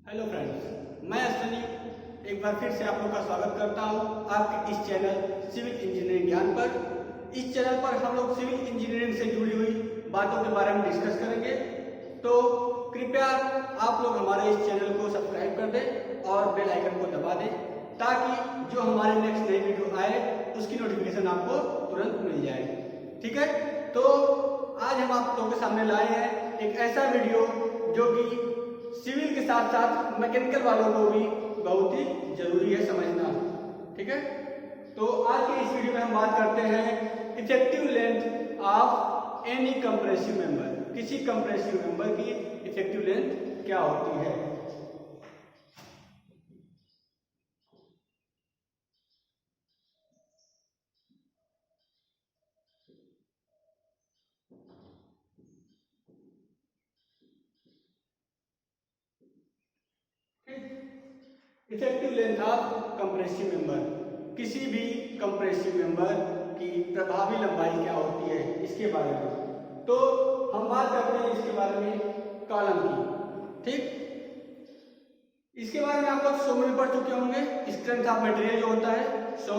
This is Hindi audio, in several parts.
हेलो फ्रेंड्स, मैं अश्विनी एक बार फिर से आप लोग का स्वागत करता हूं आपके इस चैनल सिविल इंजीनियरिंग ज्ञान पर। इस चैनल पर हम लोग सिविल इंजीनियरिंग से जुड़ी हुई बातों के बारे में डिस्कस करेंगे। तो कृपया आप लोग हमारे इस चैनल को सब्सक्राइब कर दें और बेल आइकन को दबा दें ताकि जो हमारे नेक्स्ट नई वीडियो आए उसकी नोटिफिकेशन आपको तुरंत मिल जाए। ठीक है, तो आज हम आप लोगों के सामने लाए हैं एक ऐसा वीडियो जो कि सिविल के साथ साथ मैकेनिकल वालों को भी बहुत ही जरूरी है समझना। ठीक है, तो आज के इस वीडियो में हम बात करते हैं effective length of any compressive member. किसी कंप्रेसिव मेंबर की इफेक्टिव लेंथ क्या होती है। Effective length of compressive member, किसी भी कंप्रेसिव मेंबर की प्रभावी लंबाई क्या होती है इसके बारे में। तो हम बात करते हैं इसके बारे में कॉलम की। ठीक, इसके बारे में आप लोग सौ में पढ़ चुके होंगे। स्ट्रेंथ ऑफ मटेरियल जो होता है सौ,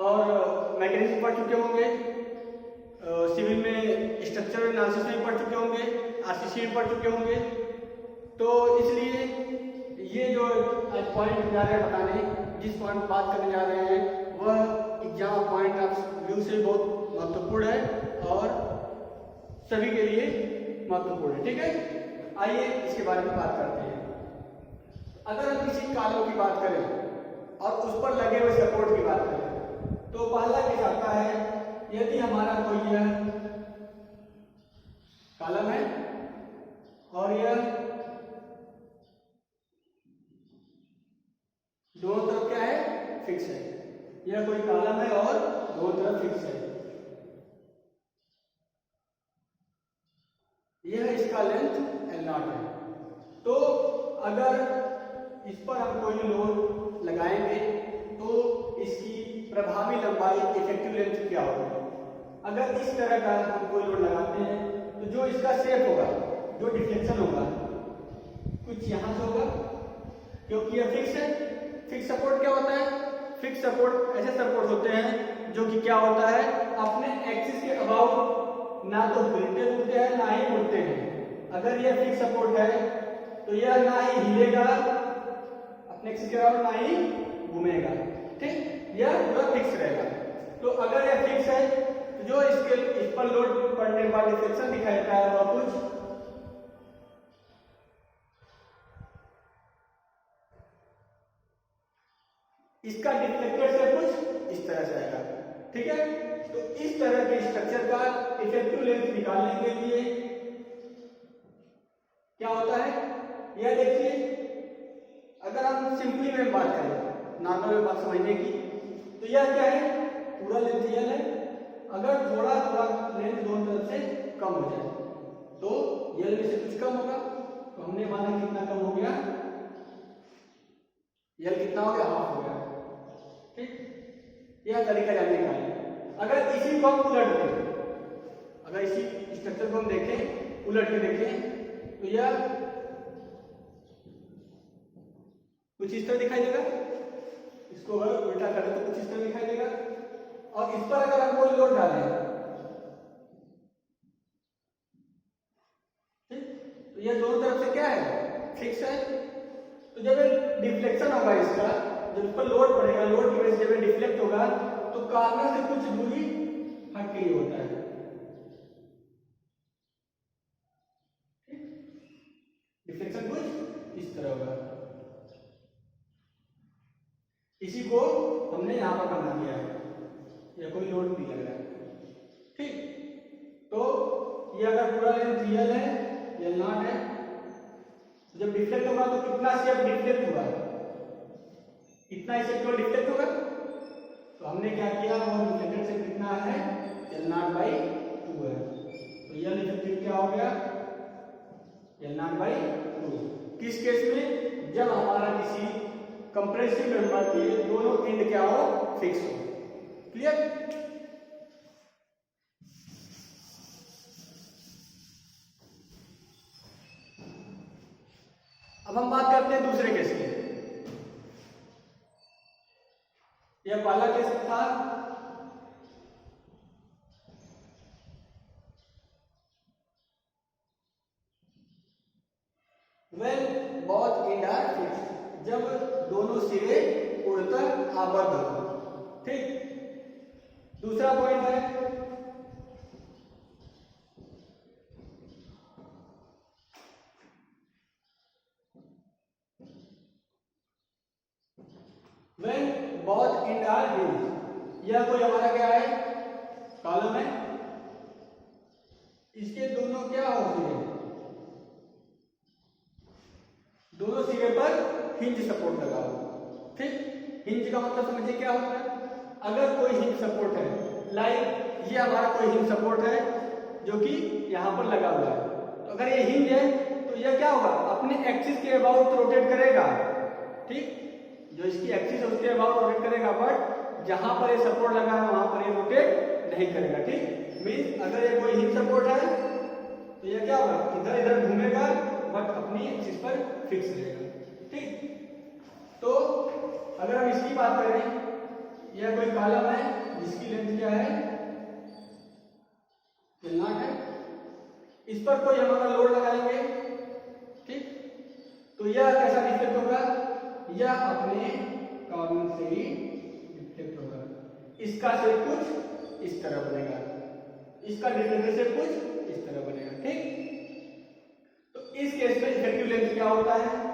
और मैकेनिक्स पढ़ चुके होंगे, सिविल में स्ट्रक्चरल एनालिसिस में पढ़ चुके होंगे, आरसीसी में पढ़ चुके होंगे। तो इसलिए ये जो आज पॉइंट जा रहे हैं बताने, जिस पॉइंट बात करने जा रहे हैं वह एग्जाम पॉइंट ऑफ व्यू से बहुत महत्वपूर्ण है और सभी के लिए महत्वपूर्ण है। ठीक है, आइए इसके बारे में बात करते हैं। अगर हम किसी कॉलम की बात करें और उस पर लगे हुए सपोर्ट की बात करें तो पहला केस आता है, यदि हमारा कोई यह कॉलम है और यह दोनों तरफ क्या है, फिक्स है। यह कोई कॉलम है और दोनों तरफ फिक्स है। यह इसका लेंथ L0 है। तो अगर इस पर हम कोई लोड लगाएंगे तो इसकी प्रभावी लंबाई इफेक्टिव लेंथ क्या होगी। अगर इस तरह का हम कोई लोड लगाते हैं तो जो इसका शेप होगा, जो डिफ्लेक्शन होगा, कुछ यहां से होगा क्योंकि यह फिक्स है। फिक्स सपोर्ट क्या होता है, फिक्स सपोर्ट ऐसे सपोर्ट होते हैं जो कि क्या होता है, अपने एक्सिस के अबाउट ना तो हिलते डुलते हैं ना ही मुड़ते हैं। अगर यह फिक्स सपोर्ट है तो यह ना ही हिलेगा अपने एक्सिस के अबाउट, ना ही घूमेगा। ठीक, यह पूरा फिक्स रहेगा। तो अगर यह फिक्स है तो जो इस पर लोड पड़ने के बाद डिफ्लेक्शन दिखाई देता है वह कुछ इसका डिफ्लेक्टर से कुछ इस तरह से आएगा। ठीक है, तो इस तरह के स्ट्रक्चर का इफेक्टिव लेंथ निकालने के लिए क्या होता है, यह देखिए। अगर हम सिंपली में बात करें, नॉर्मल में बात समझने की, तो यह क्या है, पूरा लेंथ यह है। अगर थोड़ा थोड़ा लेंथ दोनों तरफ से कम हो जाए तो यल में से कुछ कम होगा। तो हमने माना कितना कम हो गया, यल कितना हो गया, हाफ हो गया। ठीक, यह तरीका जानने का है। अगर इसी को हम उलट दें, अगर इसी स्ट्रक्चर को हम देखें, उलट के देखें तो यह कुछ इस तरह दिखाई देगा। इसको अगर उल्टा करें तो कुछ इस तरह दिखाई देगा। और इस पर अगर हम कोई लोड डालें, ठीक, तो यह दोनों तरफ से क्या है, फिक्स है। तो जब डिफ्लेक्शन होगा इसका, जब इस पर लोड पड़ेगा, लोड की वजह से जब डिफ्लेक्ट होगा तो कॉर्नर से कुछ दूरी हट के होता है। डिफ्लेक्शन कुछ इस तरह होगा। इसी को हमने यहां पर बना दिया है, या कोई लोड भी लग रहा है। ठीक, तो ये अगर पूरा लेंथ रियल है, L0 है, जब डिफ्लेक्ट होगा तो कितना शेप डिफ्लेक्ट होगा, इतना ही शेप डिफ्लेक्ट होगा। तो हमने क्या किया, वो डिफ्लेक्टेड शेप कितना है, L0/2 है। तो यह इफेक्टिव क्या हो गया, L0/2। किस केस में, जब हमारा किसी कंप्रेसिव मेंबर के दोनों एंड क्या हो, फिक्स हो। क्लियर। अब हम बात करते हैं दूसरे केस की। यह पहला केस था, when both end are fixed, जब दोनों सिरे उड़कर आबद्ध हो। ठीक, दूसरा पॉइंट है when both end are hinged, यह कोई हमारा क्या है, कॉलम है, इसके दोनों क्या हो सिरे, दोनों सिरे पर हिंज सपोर्ट लगा हो। ठीक, हिंज का मतलब समझिए क्या होता है, अगर कोई हिंज सपोर्ट है, लाइक ये हमारा कोई हिंज सपोर्ट है जो कि यहाँ पर लगा हुआ है, तो अगर ये हिंज है तो यह क्या होगा, अपने एक्सिस के अबाउट रोटेट करेगा। ठीक, जो इसकी एक्सिस है उसके अबाउट रोटेट करेगा, बट जहां पर ये सपोर्ट लगा है वहां पर ये रोटेट नहीं करेगा। ठीक, मींस अगर ये कोई हिंज सपोर्ट है तो ये क्या होगा, इधर इधर घूमेगा बट अपनी एक्सिस पर फिक्स रहेगा। ठीक, तो अगर हम इसकी बात करें, यह कोई कॉलम है जिसकी लेंथ क्या है, L0 है, इस पर कोई हमारा लोड लगाएंगे। ठीक, तो यह कैसा डिफ्लेक्ट होगा, यह अपने कॉर्नर से ही डिफ्लेक्ट होगा। इसका से कुछ इस तरह बनेगा, इसका डिफ्लेक्टर से कुछ इस तरह बनेगा। ठीक, तो इस केस में इफेक्टिव लेंथ क्या होता है,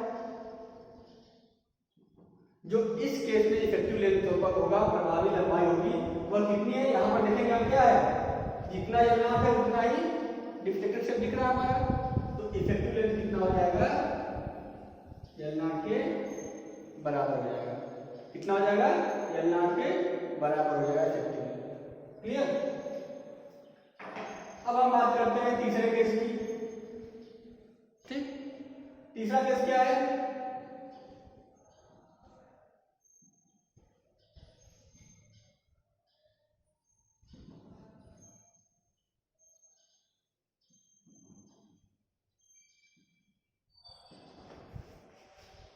जो इस केस में इफेक्टिव लेंथ होगा, प्रभावी लंबाई होगी, वह कितनी है, यहां पर देखेंगे हम क्या है, जितना L0 है उतना ही डिफ्लेक्टर से दिख रहा है हमारा, तो इफेक्टिव लेंथ कितना हो जाएगा, L0 के बराबर हो जाएगा। कितना हो जाएगा, L0 के बराबर हो जाएगा इफेक्टिव लेंथ। क्लियर। अब हम बात करते हैं तीसरे केस की। ठीक, तीसरा केस क्या है,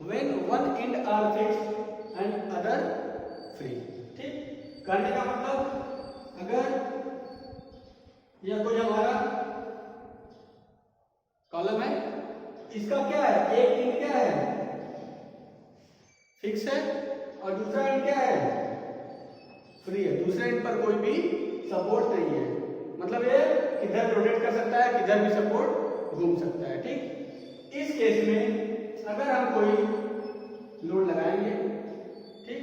when one end are fixed and other free। ठीक, करने का मतलब, अगर यह कोई हमारा कॉलम है, इसका क्या है, एक एंड क्या है, फिक्स है, और दूसरा एंड क्या है, फ्री है। दूसरे एंड पर कोई भी सपोर्ट नहीं है, मतलब ये किधर रोटेट कर सकता है, किधर भी सपोर्ट घूम सकता है। ठीक, इस केस में अगर हम कोई लोड लगाएंगे, ठीक,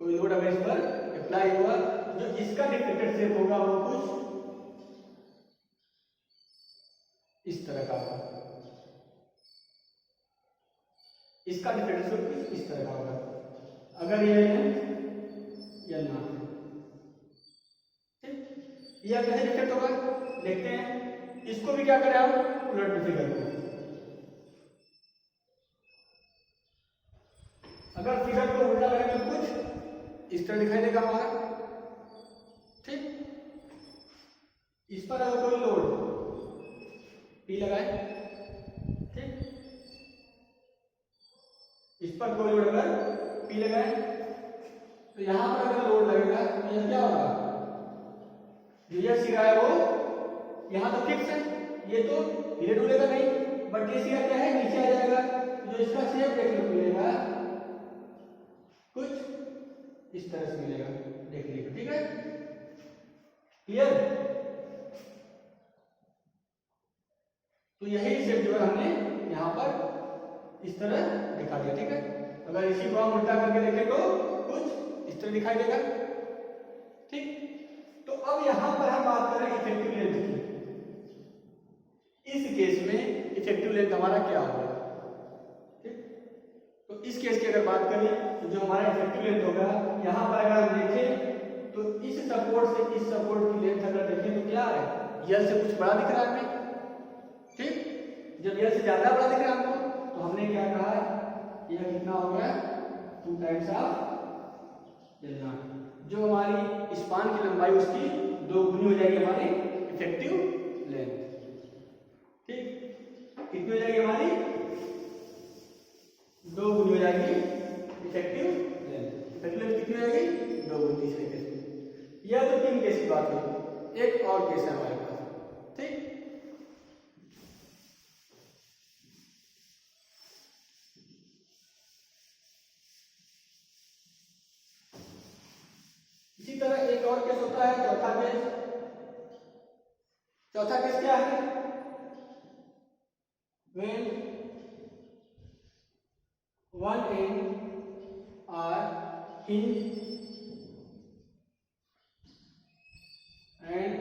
कोई लोड अगर इस पर अप्लाई हुआ, जो इसका डिफ्लेक्टेड शेप होगा वो कुछ इस तरह का होगा, इसका डिफ्लेक्टेड शेप कुछ इस तरह का होगा, अगर ये L0 है। ठीक, यह कैसे डिफ्लेक्ट होगा देखते हैं। इसको भी क्या करें हम, उलट फिगर को, अगर फिगर को उल्टा करें तो कुछ इस तरह दिखाई देगा हमारा। ठीक, इस पर अगर कोई लोड P लगाए, ठीक, इस पर कोई लोड अगर P लगाए, तो यहां पर अगर लोड लगेगा तो यह क्या होगा, जो यह सिरा है वो यहां तो फिक्स है, ये तो धीरे डुलेगा नहीं, बट ये सिरा क्या है, नीचे आ जाएगा, जो इसका शेप देखने को मिलेगा कुछ इस तरह से मिलेगा देखने को। ठीक है, क्लियर। तो यही शेप जो है हमने यहाँ पर इस तरह दिखा दिया। ठीक है, अगर इसी को हम उल्टा करके देखें तो कुछ इस तरह दिखाई देगा। ठीक, तो अब यहां पर हम बात करें इफेक्टिव लेंथ की। इस केस में इफेक्टिव लेंथ हमारा क्या होगा। ठीक, तो इस केस की अगर बात करें तो जो हमारा इफेक्टिव लेंथ होगा, यहां पर अगर हम देखें तो इस सपोर्ट से इस सपोर्ट की लेंथ अगर देखें तो क्या है, यल से कुछ बड़ा दिख रहा है हमें। ठीक, जब यल से ज्यादा बड़ा दिख रहा है हमको, तो हमने क्या कहा, यह कितना हो गया, 2 टाइम्स ऑफ L0, जो हमारी स्पान की लंबाई उसकी 2 गुनी हो जाएगी हमारी इफेक्टिव लेंथ। ठीक, कितनी हो जाएगी हमारी सी बात हुई। एक और केस है हमारे पास, ठीक। इसी तरह एक और केस होता है, चौथा केस। चौथा केस क्या है? When one end are hinged and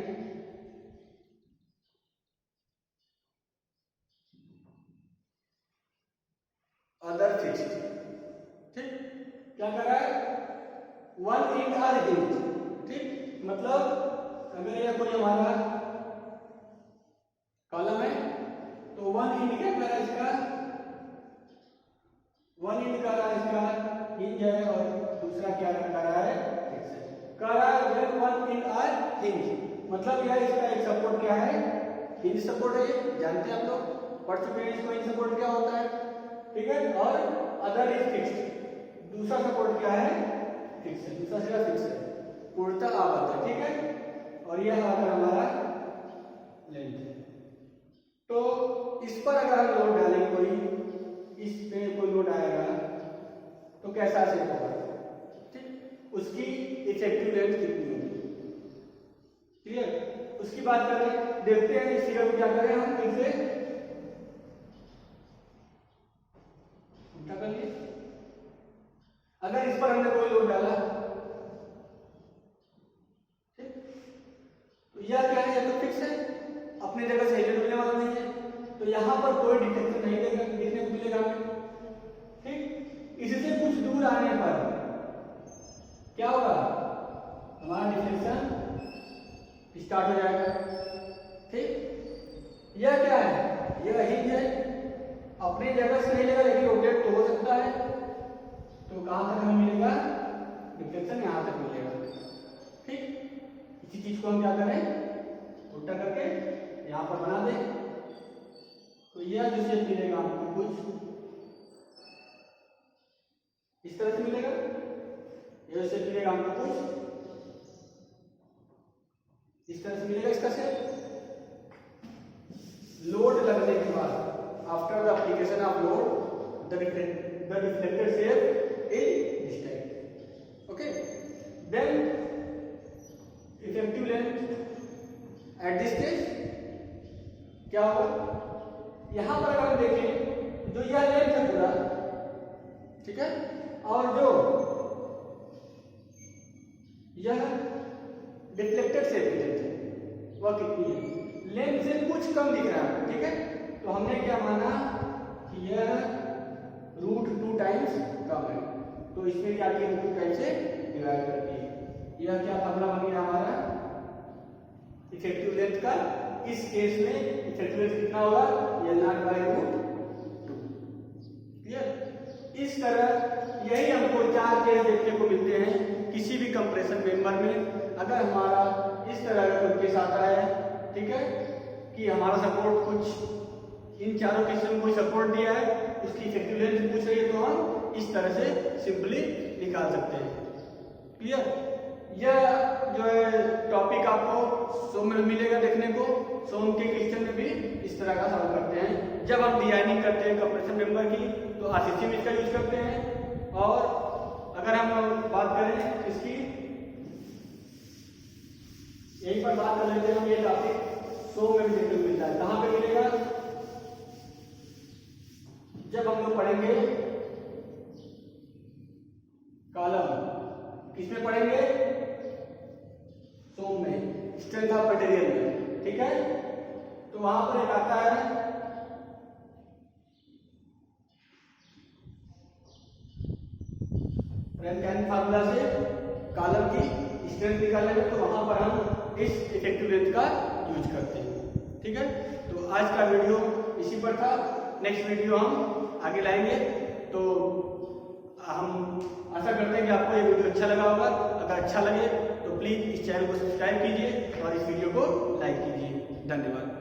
other fixed, ठीक। क्या कर रहा है? वन end are hinged, ठीक। मतलब अगर यह कोई हमारा कॉलम है तो वन इंड क्या कर रहा है इसका? वन इंड कर रहा है इसका हिंज है, और दूसरा क्या कर रहा है? फिक्स है। कर रहा है when one end are hinge, मतलब यह इसका एक सपोर्ट क्या है? हिंज सपोर्ट है। ये जानते हैं आप लोग, पढ़ चुके हैं इसको, हिंज सपोर्ट क्या होता है, ठीक है। और अदर इज फिक्स्ड, दूसरा सपोर्ट क्या है? फिक्स है, दूसरा सिरा फिक्स है, उल्टा आवत है, ठीक है। और यह अगर हमारा लेंथ है, तो इस पर अगर हम लोड डालेंगे, कोई इस पे कोई लोड आएगा तो कैसा शेप होगा, ठीक। उसकी इफेक्टिव लेंथ कितनी होगी, क्लियर। उसकी बात करें, देखते हैं इस फिगर को क्या करें हम, फिर से उल्टा कर लिए। अगर इस पर हमने कोई लोड डाला, ठीक, तो यह क्या है? यह तो फिक्स है, अपनी जगह से हिलने वाला नहीं है, तो यहां पर कोई डिफ्लेक्शन नहीं देगा, देखने को मिलेगा हमें, ठीक। इससे कुछ दूर आने पर क्या होगा? हमारा डिफ्लेक्शन स्टार्ट हो जाएगा, ठीक। यह क्या है? यह हिंज है, अपनी जगह से नहीं लेगा, लेकिन रोटेट तो हो सकता है, तो कहां तक हमें मिलेगा? डिफ्लेक्शन यहां तक मिलेगा, ठीक। इसी चीज को हम क्या करें? उल्टा करके यहां पर बना दें, तो यह जो शेप मिलेगा हमको कुछ इस तरह से मिलेगा। यह शेप मिलेगा हमको कुछ इस तरह से मिलेगा इसका शेप। लोड लगने के बाद, after the application of load, the reflected shape is this type, okay. Then effective length at this stage क्या होगा? यहां पर अगर हम देखें, जो यह लेंथ है पूरा, ठीक है, और जो यह डिफ्लेक्टेड शेप की लेंथ है वह कितनी है? लेंथ से कुछ कम दिख रहा है, ठीक है। तो हमने क्या माना कि यह √2 टाइम्स कम है, तो इसमें क्या किया? √2 टाइम्स से डिवाइड कर दिए। यह क्या फार्मूला बन गया हमारा इफेक्टिव लेंथ का। इस केस में इफेक्टिव लेंथ कितना होगा? L0/√2, clear. इस तरह यही हमको 4 केस देखने को मिलते हैं किसी भी कंप्रेशन मेंबर में। अगर हमारा इस तरह का कोई केस आता है, ठीक है, कि हमारा सपोर्ट कुछ इन चारों केस में कोई सपोर्ट दिया है, उसकी इफेक्टिव लेंथ पूछ रही है, तो हम इस तरह से सिंपली निकाल सकते हैं, क्लियर। यह जो है टॉपिक आपको सोम में मिलेगा देखने को। सोम के क्वेश्चन में भी इस तरह का सवाल करते हैं। जब हम डिजाइनिंग करते हैं कंप्रेशन मेंबर की, तो आरसीसी में इसका यूज करते हैं। और अगर हम बात करें इसकी, यहीं पर बात कर लेते हैं हम, ये टॉपिक सोम में भी देखने को मिलता है। कहाँ पे मिलेगा? जब हम लोग पढ़ेंगे कॉलम, किसमें पढ़ेंगे? सोम में, स्ट्रेंथ ऑफ मटेरियल में, ठीक है। तो वहां पर एक आता है फ्रैंक फार्मूला से कॉलम की स्ट्रेंथ निकालने में, तो वहां पर हम इस इफेक्टिव लेंथ का यूज करते हैं, ठीक है। तो आज का वीडियो इसी पर था। नेक्स्ट वीडियो हम आगे लाएंगे। तो हम आशा करते हैं कि आपको ये वीडियो अच्छा लगा होगा। अगर अच्छा लगे तो प्लीज इस चैनल को सब्सक्राइब कीजिए और इस वीडियो को लाइक कीजिए। धन्यवाद।